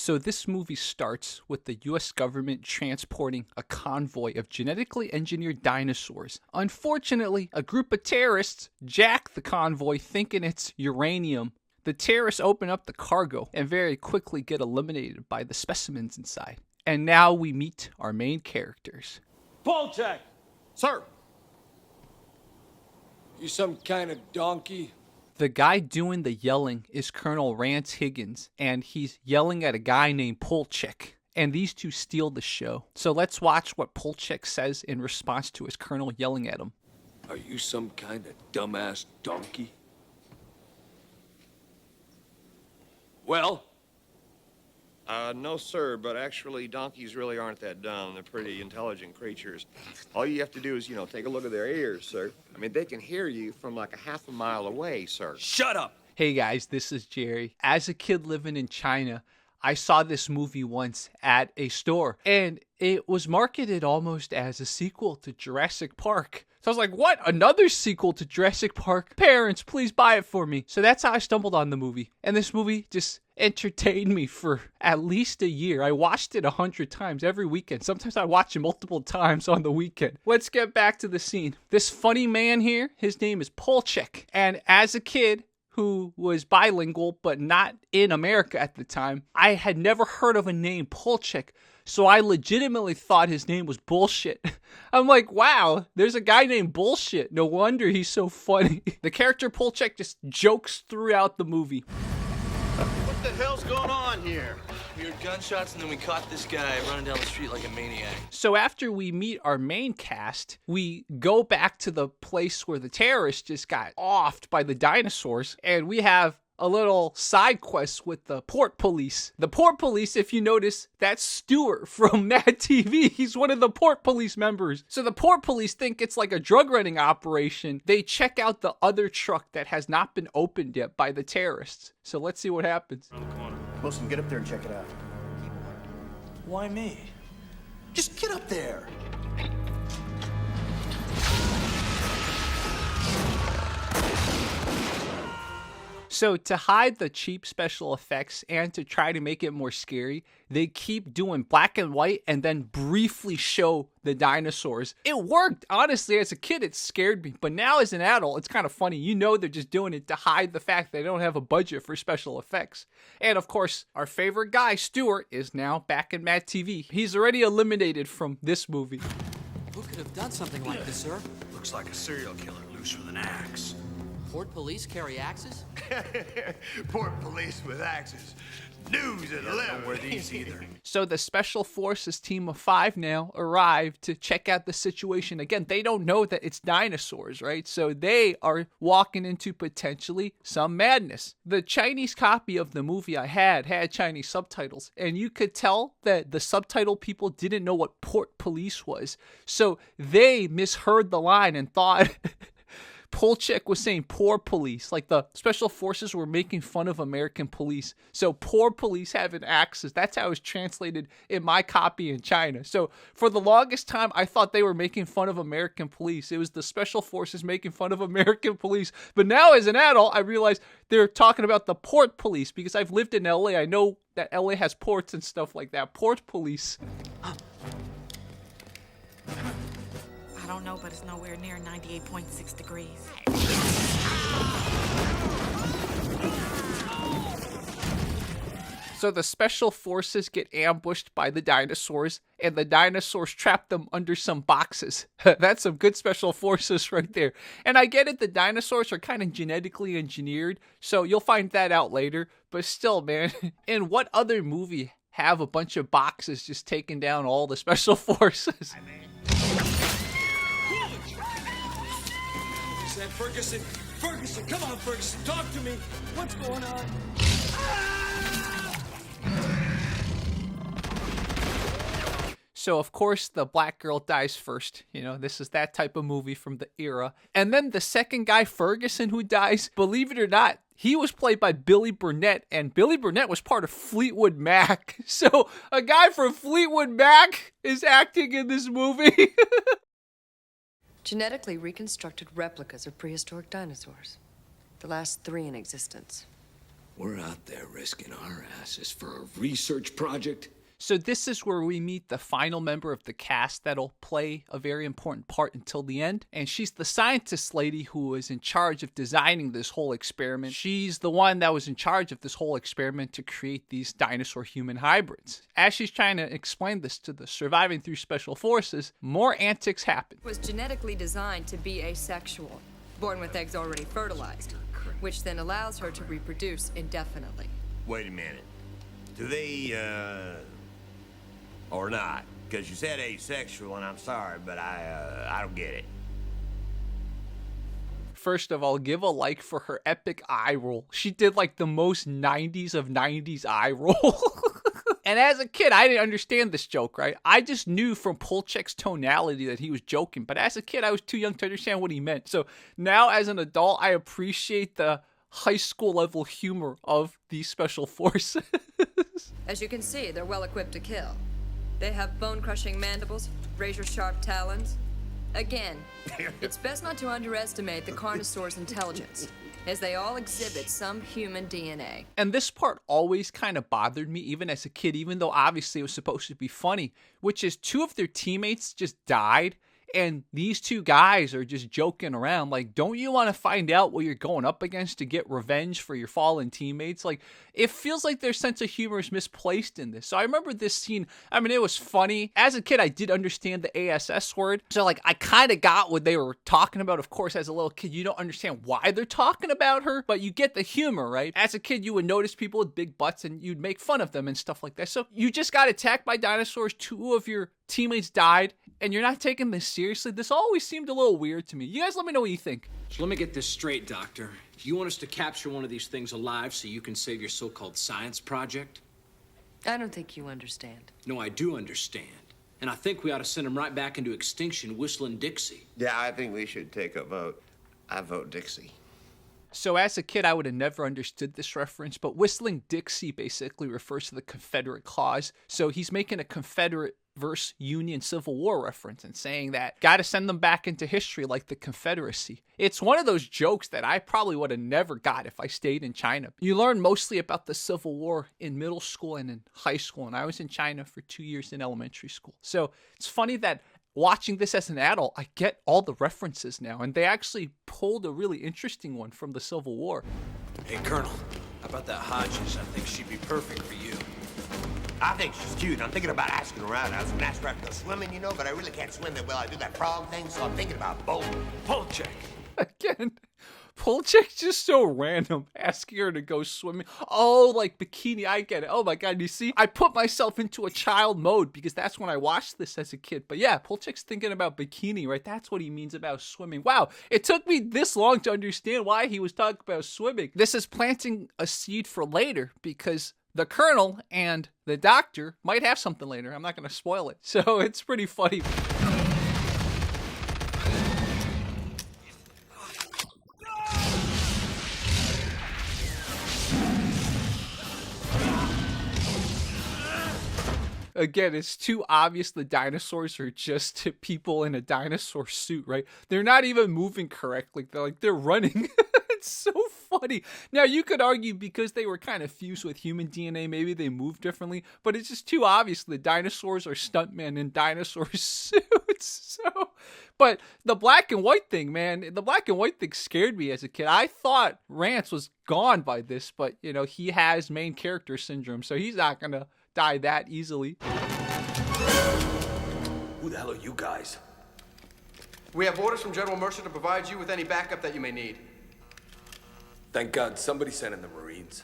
So this movie starts with the US government transporting a convoy of genetically engineered dinosaurs. Unfortunately, a group of terrorists jack the convoy thinking it's uranium. The terrorists open up the cargo and very quickly get eliminated by the specimens inside. And now we meet our main characters. Polchek! Sir! You some kind of donkey? The guy doing the yelling is Colonel Rance Higgins, and he's yelling at a guy named Polchek. And these two steal the show. So let's watch what Polchek says in response to his colonel yelling at him. Are you some kind of dumbass donkey? Well? No, sir, but actually, donkeys really aren't that dumb. They're pretty intelligent creatures. All you have to do is, take a look at their ears, sir. I mean, they can hear you from like a half a mile away, sir. Shut up! Hey guys, this is Jerry. As a kid living in China, I saw this movie once at a store, and it was marketed almost as a sequel to Jurassic Park. So I was like, what? Another sequel to Jurassic Park? Parents, please buy it for me. So that's how I stumbled on the movie. And this movie just entertained me for at least a year. I watched it 100 times every weekend. Sometimes I watch it multiple times on the weekend. Let's get back to the scene. This funny man here, his name is Polchek. And as a kid who was bilingual but not in America at the time, I had never heard of a name Polchek. So I legitimately thought his name was Bullshit. I'm like, wow, there's a guy named Bullshit. No wonder he's so funny. The character Polchek just jokes throughout the movie. What the hell's going on here? We heard gunshots and then we caught this guy running down the street like a maniac. So after we meet our main cast, we go back to the place where the terrorists just got offed by the dinosaurs, and we have a little side quest with the port police. The port police, if you notice, that's Stuart from MadTV. He's one of the port police members. So the port police think it's like a drug running operation. They check out the other truck that has not been opened yet by the terrorists. So let's see what happens. Wilson, get up there and check it out. Why me? Just get up there. So to hide the cheap special effects and to try to make it more scary, they keep doing black and white and then briefly show the dinosaurs. It worked. Honestly, as a kid, it scared me. But now as an adult, it's kind of funny. You know they're just doing it to hide the fact they don't have a budget for special effects. And of course, our favorite guy, Stuart, is now back in MadTV. He's already eliminated from this movie. Who could have done something like this, sir? Looks like a serial killer loose with an axe. Port police carry axes? Port police with axes. News at 11. Don't wear these either. So the Special Forces team of 5 now arrived to check out the situation. Again, they don't know that it's dinosaurs, right? So they are walking into potentially some madness. The Chinese copy of the movie I had Chinese subtitles, and you could tell that the subtitle people didn't know what port police was. So they misheard the line and thought Polchek was saying poor police, like the special forces were making fun of American police. So poor police having axes, that's how it was translated in my copy in China. So for the longest time, I thought they were making fun of American police. It was the special forces making fun of American police. But now as an adult, I realized they're talking about the port police because I've lived in LA. I know that LA has ports and stuff like that. Port police. I don't know, but it's nowhere near 98.6 degrees. So the special forces get ambushed by the dinosaurs, and the dinosaurs trap them under some boxes. That's some good special forces right there. And I get it, the dinosaurs are kind of genetically engineered, so you'll find that out later. But still, man, in what other movie have a bunch of boxes just taking down all the special forces? Ferguson! Ferguson! Come on, Ferguson! Talk to me! What's going on? So, of course, the black girl dies first. You know, this is that type of movie from the era. And then the second guy, Ferguson, who dies, believe it or not, he was played by Billy Burnett, and Billy Burnett was part of Fleetwood Mac. So, a guy from Fleetwood Mac is acting in this movie. Genetically reconstructed replicas of prehistoric dinosaurs. The last 3 in existence. We're out there risking our asses for a research project. So this is where we meet the final member of the cast that'll play a very important part until the end. And she's the scientist lady who was in charge of designing this whole experiment. She's the one that was in charge of this whole experiment to create these dinosaur-human hybrids. As she's trying to explain this to the surviving 3 special forces, more antics happen. Was genetically designed to be asexual, born with eggs already fertilized, which then allows her to reproduce indefinitely. Wait a minute. Do they, or not? Because you said asexual, and I'm sorry, but I don't get it. First of all, give a like for her epic eye roll. She did like the most 90s of 90s eye roll. And as a kid, I didn't understand this joke, right? I just knew from Polchek's tonality that he was joking. But as a kid, I was too young to understand what he meant. So now as an adult, I appreciate the high school level humor of these special forces. As you can see, they're well equipped to kill. They have bone-crushing mandibles, razor-sharp talons. Again, it's best not to underestimate the Carnosaur's intelligence, as they all exhibit some human DNA. And this part always kind of bothered me, even as a kid, even though obviously it was supposed to be funny, which is 2 of their teammates just died. And these 2 guys are just joking around. Like, don't you want to find out what you're going up against to get revenge for your fallen teammates? Like, it feels like their sense of humor is misplaced in this. So I remember this scene. I mean, it was funny. As a kid, I did understand the ASS word. So, like, I kind of got what they were talking about. Of course, as a little kid, you don't understand why they're talking about her, but you get the humor, right? As a kid, you would notice people with big butts and you'd make fun of them and stuff like that. So you just got attacked by dinosaurs. 2 of your teammates died, and you're not taking this seriously. This always seemed a little weird to me. You guys let me know what you think. So let me get this straight, Doctor. You want us to capture one of these things alive so you can save your so-called science project? I don't think you understand. No, I do understand. And I think we ought to send him right back into extinction, whistling Dixie. Yeah, I think we should take a vote. I vote Dixie. So as a kid, I would have never understood this reference, but whistling Dixie basically refers to the Confederate cause. So he's making a Confederate versus Union Civil War reference and saying that got to send them back into history like the Confederacy. It's one of those jokes that I probably would have never got if I stayed in China. You learn mostly about the Civil War in middle school and in high school, and I was in China for 2 years in elementary school. So it's funny that watching this as an adult, I get all the references now, and they actually pulled a really interesting one from the Civil War. Hey, Colonel, how about that Hodges? I think she'd be perfect for you. I think she's cute. I'm thinking about asking her out. I was going to ask her out to go swimming, you know, but I really can't swim that well. I do that frog thing, so I'm thinking about both. Polchek. Again, Polchek's just so random, asking her to go swimming. Oh, like bikini, I get it. Oh my God, you see? I put myself into a child mode because that's when I watched this as a kid. But yeah, Polchek's thinking about bikini, right? That's what he means about swimming. Wow, it took me this long to understand why he was talking about swimming. This is planting a seed for later because the Colonel and the Doctor might have something later. I'm not going to spoil it. So it's pretty funny. Again, it's too obvious the dinosaurs are just people in a dinosaur suit, right? They're not even moving correctly. They're running. It's so funny. Now, you could argue because they were kind of fused with human DNA, maybe they move differently, but it's just too obvious the dinosaurs are stuntmen in dinosaur suits. So, but the black and white thing, man, the black and white thing scared me as a kid. I thought Rance was gone by this, but, you know, he has main character syndrome, so he's not going to die that easily. Who the hell are you guys? We have orders from General Mercer to provide you with any backup that you may need. Thank God somebody sent in the Marines.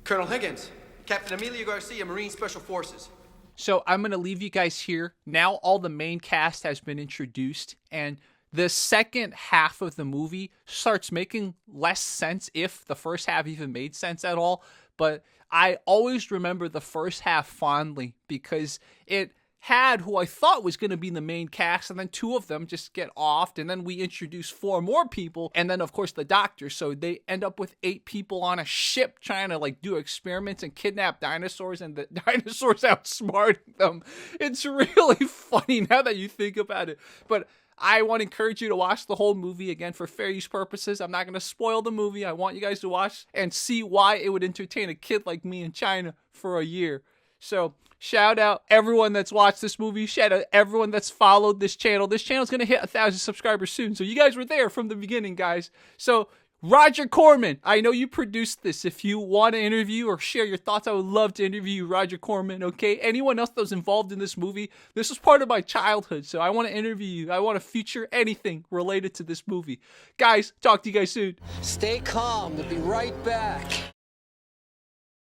Colonel Higgins, Captain Emilio Garcia, Marine Special Forces. So I'm going to leave you guys here. Now all the main cast has been introduced, and the second half of the movie starts making less sense, if the first half even made sense at all. But I always remember the first half fondly because it had who I thought was going to be the main cast, and then 2 of them just get offed, and then we introduce 4 more people, and then of course the Doctor. So they end up with 8 people on a ship trying to like do experiments and kidnap dinosaurs, and the dinosaurs outsmarting them. It's really funny now that you think about it. But I want to encourage you to watch the whole movie. Again, for fair use purposes, I'm not going to spoil the movie. I want you guys to watch and see why it would entertain a kid like me in China for a year. So shout out everyone that's watched this movie. Shout out everyone that's followed this channel. This channel's going to hit 1,000 subscribers soon. So you guys were there from the beginning, guys. So Roger Corman, I know you produced this. If you want to interview or share your thoughts, I would love to interview you, Roger Corman, okay? Anyone else that was involved in this movie, this was part of my childhood, so I want to interview you. I want to feature anything related to this movie. Guys, talk to you guys soon. Stay calm. We'll be right back.